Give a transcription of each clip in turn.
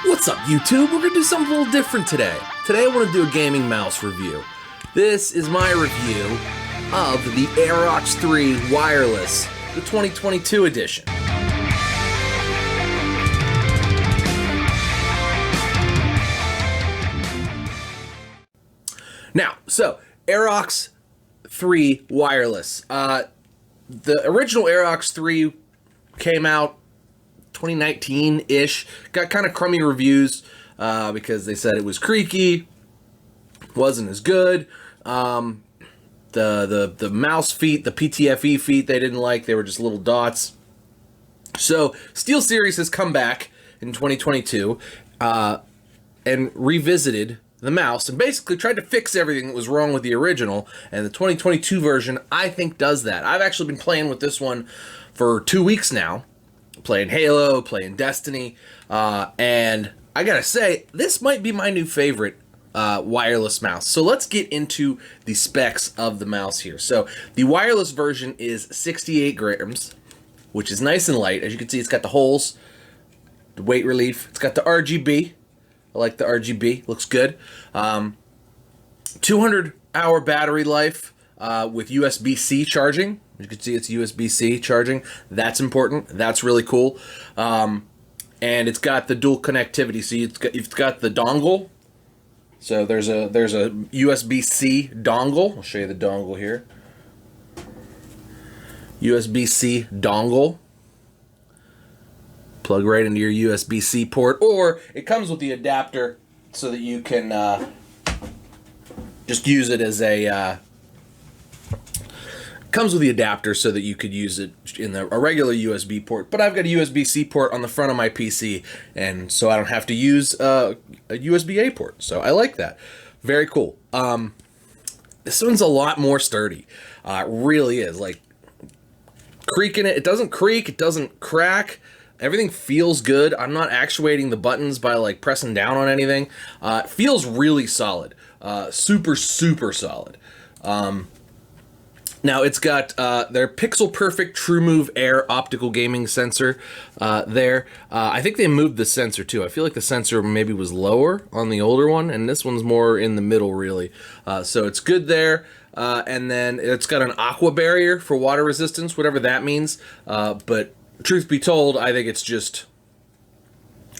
What's up, YouTube? We're gonna do something a little different today. Today I want to do a gaming mouse review. This is my review of the Aerox 3 Wireless, the 2022 edition. Now, Aerox 3 Wireless. The original Aerox 3 came out 2019-ish. Got kind of crummy reviews because they said it was creaky, wasn't as good. The mouse feet, the PTFE feet, they didn't like. They were just little dots. So SteelSeries has come back in 2022 and revisited the mouse and basically tried to fix everything that was wrong with the original, and the 2022 version I think does that. I've actually been playing with this one for 2 weeks now, playing Halo, playing Destiny, and I gotta say, this might be my new favorite wireless mouse. So let's get into the specs of the mouse here. So the wireless version is 68 grams, which is nice and light. As you can see, it's got the holes, the weight relief, it's got the RGB. I like the RGB, looks good. 200-hour battery life with USB-C charging. As you can see, it's USB-C charging. That's important. That's really cool. And it's got the dual connectivity. So it's got the dongle. So there's a USB-C dongle. I'll show you the dongle here. USB-C dongle. Plug right into your USB-C port, or it comes with the adapter so that you can just use it as a comes with the adapter so that you could use it in a regular USB port. But I've got a USB-C port on the front of my PC, and so I don't have to use a USB-A port. So I like that. Very cool. This one's a lot more sturdy. It really is. Like, creaking it. It doesn't creak. It doesn't crack. Everything feels good. I'm not actuating the buttons by like pressing down on anything. It feels really solid. Super solid. Now it's got their Pixel Perfect TrueMove Air optical gaming sensor there. I think they moved the sensor too. I feel like the sensor maybe was lower on the older one, and this one's more in the middle really. So it's good there. And then it's got an aqua barrier for water resistance, whatever that means. But truth be told, I think it's just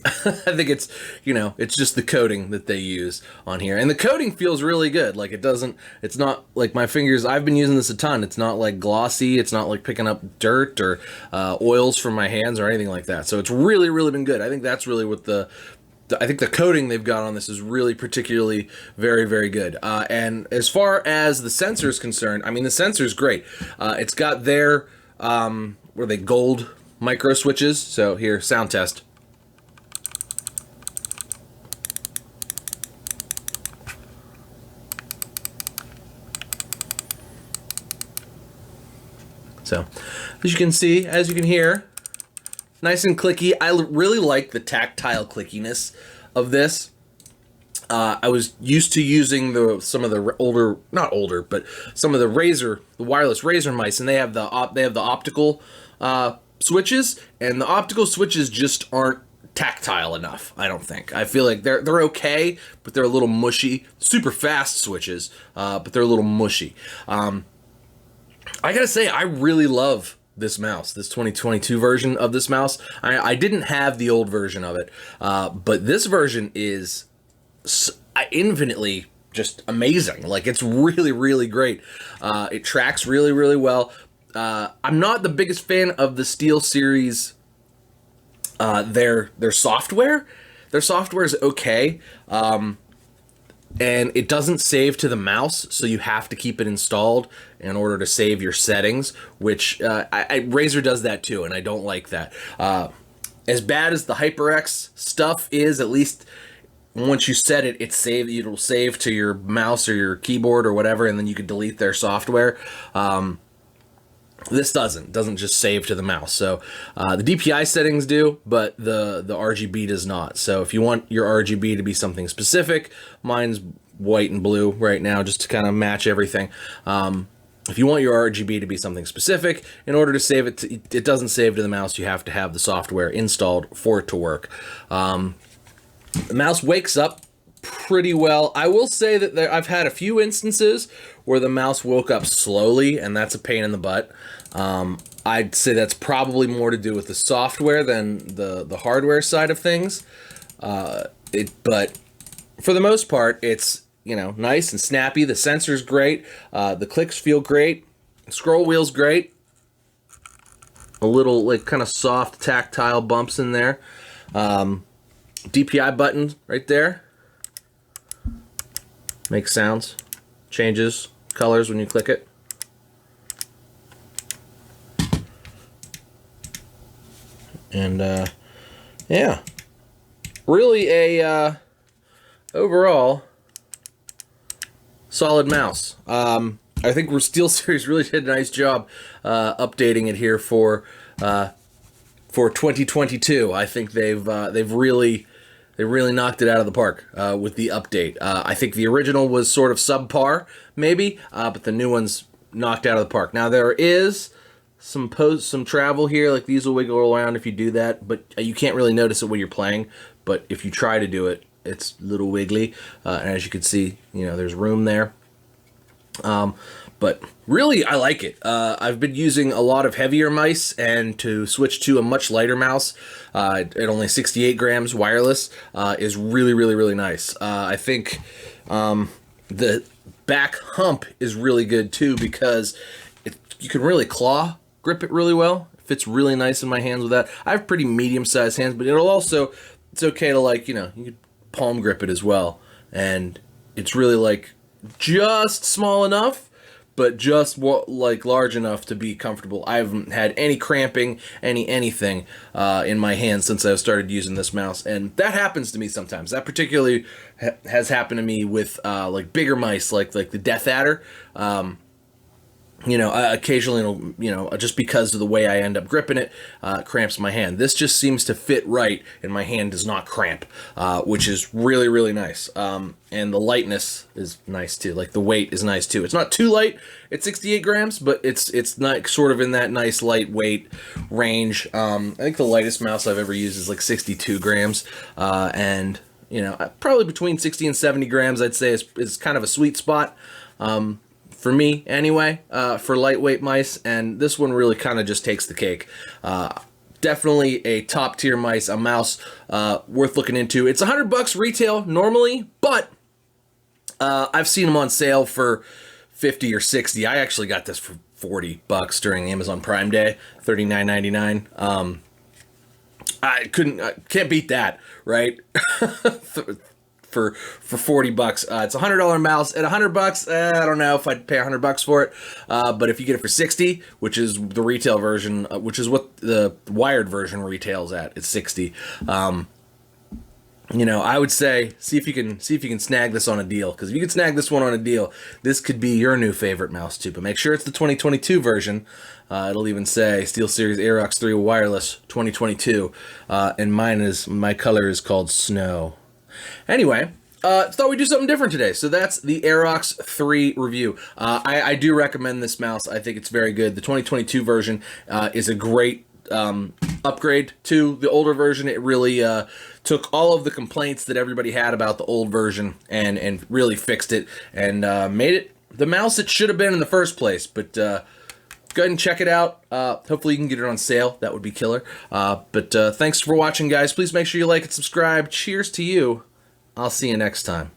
it's just the coating that they use on here. And the coating feels really good. Like, it's not like my fingers, I've been using this a ton. It's not like glossy. It's not like picking up dirt or oils from my hands or anything like that. So it's really been good. I think that's really what I think the coating they've got on this is really particularly very good. And as far as the sensor is concerned, I mean, the sensor is great. It's got their, were they gold micro switches? So here, sound test. So, as you can see, as you can hear, nice and clicky. I really like the tactile clickiness of this. I was used to using some of the wireless Razer mice, and they have the optical switches, and the optical switches just aren't tactile enough. I don't think. I feel like they're okay, but they're a little mushy. Super fast switches, but they're a little mushy. I gotta say, I really love this mouse, this 2022 version of this mouse. I didn't have the old version of it, but this version is infinitely just amazing. Like, it's really great. It tracks really well. I'm not the biggest fan of the SteelSeries, their software. Their software is okay. And it doesn't save to the mouse, so you have to keep it installed in order to save your settings, which Razer does that too, and I don't like that. As bad as the HyperX stuff is, at least once you set it, it'll save to your mouse or your keyboard or whatever, and then you can delete their software. This doesn't just save to the mouse. So the DPI settings do, but the RGB does not. So if you want your RGB to be something specific, mine's white and blue right now just to kind of match everything. If you want your RGB to be something specific, in order to save it, it doesn't save to the mouse. You have to have the software installed for it to work. The mouse wakes up pretty well. I will say that I've had a few instances where the mouse woke up slowly, and that's a pain in the butt. I'd say that's probably more to do with the software than the hardware side of things. But for the most part, it's, you know, nice and snappy. The sensor's great. The clicks feel great. Scroll wheel's great. A little like kind of soft tactile bumps in there. DPI button right there. Makes sounds. Changes colors when you click it. And yeah, really a overall solid mouse. I think SteelSeries really did a nice job updating it here for 2022. I think they've really knocked it out of the park with the update. I think the original was sort of subpar, maybe, but the new one's knocked out of the park. Now there is some travel here, like these will wiggle around if you do that, but you can't really notice it when you're playing. But if you try to do it, it's a little wiggly, and as you can see, you know, there's room there. But really, I like it. I've been using a lot of heavier mice, and to switch to a much lighter mouse at only 68 grams wireless is really, really, really nice. I think the back hump is really good too, because you can really claw grip it really well. It fits really nice in my hands with that. I have pretty medium-sized hands, but it's okay to, like, you know, you could palm grip it as well. And it's really like just small enough, but just like large enough to be comfortable. I haven't had any cramping, anything in my hands since I've started using this mouse, and that happens to me sometimes. That particularly has happened to me with like bigger mice, like the Death Adder. You know, occasionally, you know, just because of the way I end up gripping it, cramps my hand. This just seems to fit right, and my hand does not cramp, which is really, really nice. And the lightness is nice too. Like, the weight is nice too. It's not too light at 68 grams, but it's not sort of in that nice lightweight range. I think the lightest mouse I've ever used is like 62 grams, and you know, probably between 60 and 70 grams, I'd say is kind of a sweet spot. For me, anyway, for lightweight mice, and this one really kind of just takes the cake. Definitely a top-tier mouse worth looking into. It's $100 retail normally, but I've seen them on sale for 50 or 60. I actually got this for $40 during Amazon Prime Day, $39.99. I can't beat that, right? For $40. It's a $100 mouse. At $100, I don't know if I'd pay $100 for it. But if you get it for 60, which is the retail version, which is what the wired version retails at, it's 60. You know, I would say see if you can snag this on a deal, because if you can snag this one on a deal, this could be your new favorite mouse too. But make sure it's the 2022 version. It'll even say SteelSeries Aerox 3 wireless 2022, and my color is called Snow. Anyway, thought we'd do something different today. So that's the Aerox 3 review. I do recommend this mouse. I think it's very good. The 2022 version is a great upgrade to the older version. It really took all of the complaints that everybody had about the old version and really fixed it and made it the mouse it should have been in the first place. But go ahead and check it out. Hopefully you can get it on sale. That would be killer. But thanks for watching, guys. Please make sure you like and subscribe. Cheers to you. I'll see you next time.